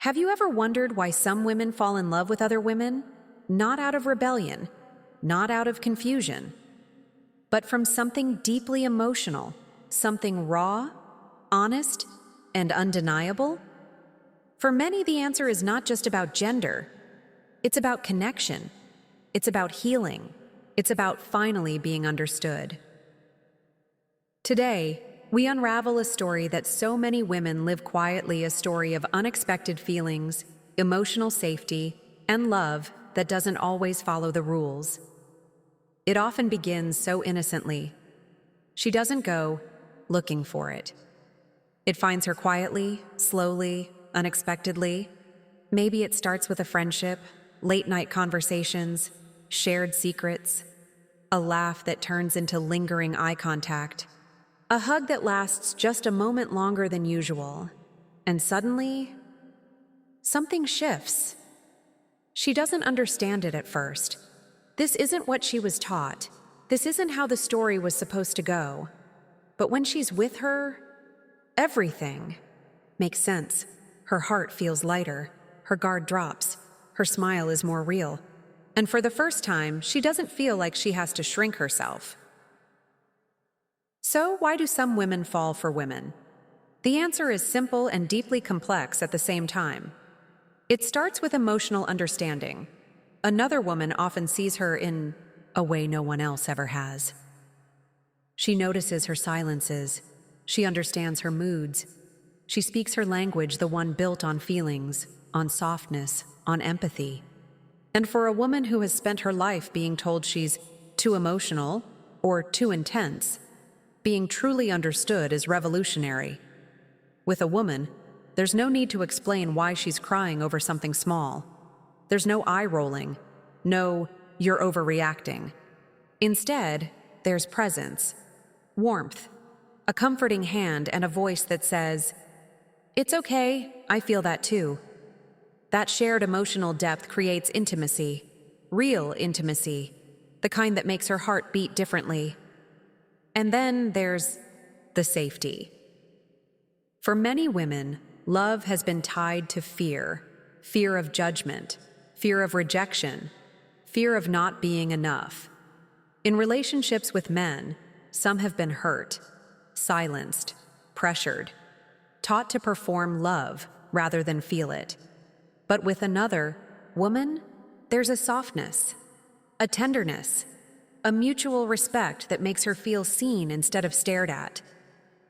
Have you ever wondered why some women fall in love with other women? Not out of rebellion, not out of confusion, but from something deeply emotional, something raw, honest, and undeniable? For many, the answer is not just about gender. It's about connection. It's about healing. It's about finally being understood. Today, we unravel a story that so many women live quietly, a story of unexpected feelings, emotional safety, and love that doesn't always follow the rules. It often begins so innocently. She doesn't go looking for it. It finds her quietly, slowly, unexpectedly. Maybe it starts with a friendship, late-night conversations, shared secrets, a laugh that turns into lingering eye contact, a hug that lasts just a moment longer than usual, and suddenly, something shifts. She doesn't understand it at first. This isn't what she was taught. This isn't how the story was supposed to go. But when she's with her, everything makes sense. Her heart feels lighter, her guard drops, her smile is more real, and for the first time, she doesn't feel like she has to shrink herself. So, why do some women fall for women? The answer is simple and deeply complex at the same time. It starts with emotional understanding. Another woman often sees her in a way no one else ever has. She notices her silences. She understands her moods. She speaks her language, the one built on feelings, on softness, on empathy. And for a woman who has spent her life being told she's too emotional or too intense, being truly understood is revolutionary. With a woman, there's no need to explain why she's crying over something small. There's no eye rolling, no, you're overreacting. Instead, there's presence, warmth, a comforting hand, and a voice that says, "It's okay, I feel that too." That shared emotional depth creates intimacy, real intimacy, the kind that makes her heart beat differently. And then there's the safety. For many women, love has been tied to fear, fear of judgment, fear of rejection, fear of not being enough. In relationships with men, some have been hurt, silenced, pressured, taught to perform love rather than feel it. But with another woman, there's a softness, a tenderness, a mutual respect that makes her feel seen instead of stared at,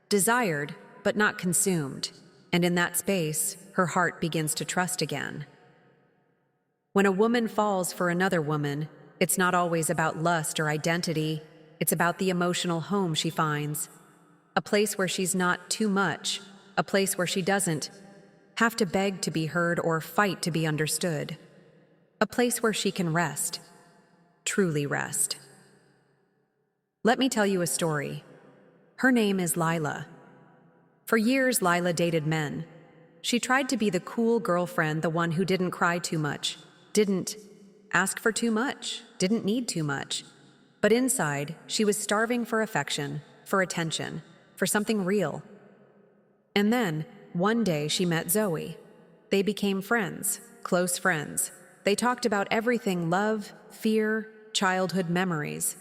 desired but not consumed, and in that space, her heart begins to trust again. When a woman falls for another woman, it's not always about lust or identity, it's about the emotional home she finds, a place where she's not too much, a place where she doesn't have to beg to be heard or fight to be understood, a place where she can rest, truly rest. Let me tell you a story. Her name is Lila. For years, Lila dated men. She tried to be the cool girlfriend, the one who didn't cry too much, didn't ask for too much, didn't need too much. But inside, she was starving for affection, for attention, for something real. And then, one day, she met Zoe. They became friends, close friends. They talked about everything: love, fear, childhood memories.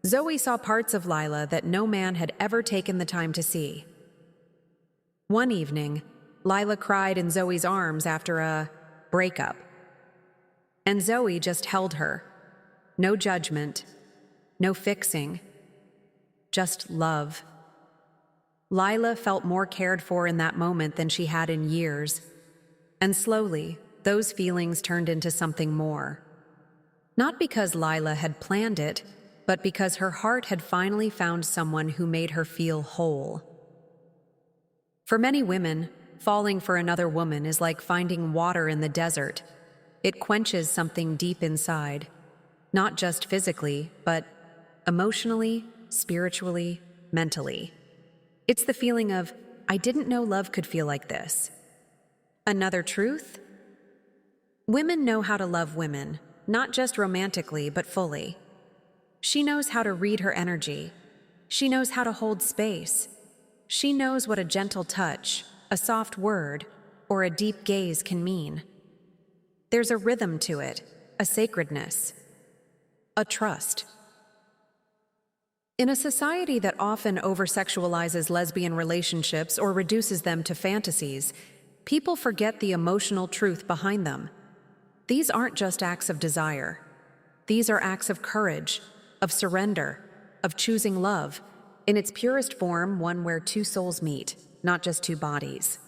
Zoe saw parts of Lila that no man had ever taken the time to see. One evening, Lila cried in Zoe's arms after a breakup. And Zoe just held her. No judgment, no fixing, just love. Lila felt more cared for in that moment than she had in years. And slowly, those feelings turned into something more. Not because Lila had planned it, but because her heart had finally found someone who made her feel whole. For many women, falling for another woman is like finding water in the desert. It quenches something deep inside, not just physically, but emotionally, spiritually, mentally. It's the feeling of, I didn't know love could feel like this. Another truth? Women know how to love women, not just romantically, but fully. She knows how to read her energy. She knows how to hold space. She knows what a gentle touch, a soft word, or a deep gaze can mean. There's a rhythm to it, a sacredness, a trust. In a society that often over-sexualizes lesbian relationships or reduces them to fantasies, people forget the emotional truth behind them. These aren't just acts of desire. These are acts of courage, of surrender, of choosing love, in its purest form, one where two souls meet, not just two bodies.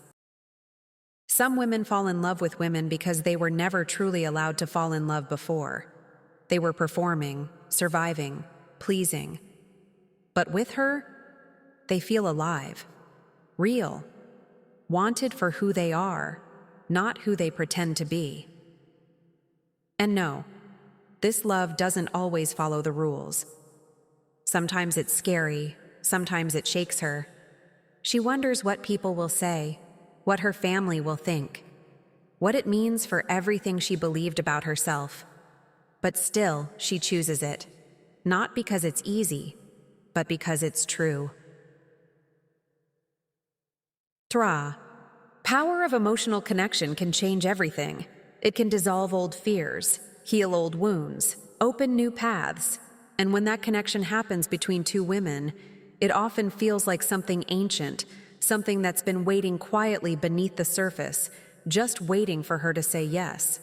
Some women fall in love with women because they were never truly allowed to fall in love before. They were performing, surviving, pleasing. But with her, they feel alive, real, wanted for who they are, not who they pretend to be. And no, this love doesn't always follow the rules. Sometimes it's scary, sometimes it shakes her. She wonders what people will say, what her family will think, what it means for everything she believed about herself. But still, she chooses it, not because it's easy, but because it's true. Tra. Power of emotional connection can change everything. It can dissolve old fears, heal old wounds, open new paths. And when that connection happens between two women, it often feels like something ancient, something that's been waiting quietly beneath the surface, just waiting for her to say yes.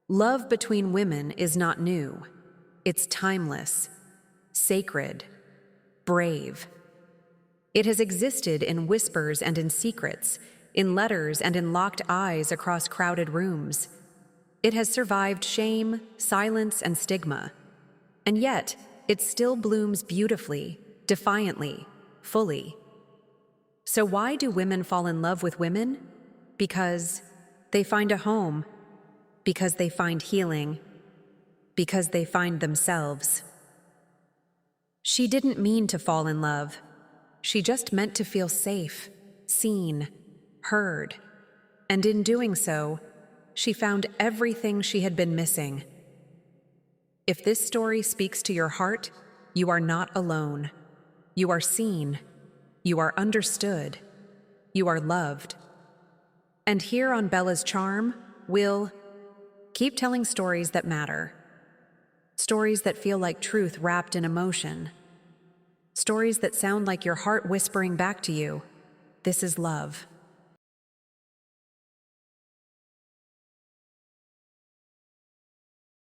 Love between women is not new. It's timeless, sacred, brave. It has existed in whispers and in secrets, in letters and in locked eyes across crowded rooms. It has survived shame, silence, and stigma. And yet, it still blooms beautifully, defiantly, fully. So why do women fall in love with women? Because they find a home, because they find healing, because they find themselves. She didn't mean to fall in love. She just meant to feel safe, seen, heard. And in doing so, she found everything she had been missing. If this story speaks to your heart, you are not alone. You are seen. You are understood. You are loved. And here on Bella's Charm, we'll keep telling stories that matter. Stories that feel like truth wrapped in emotion. Stories that sound like your heart whispering back to you, "This is love."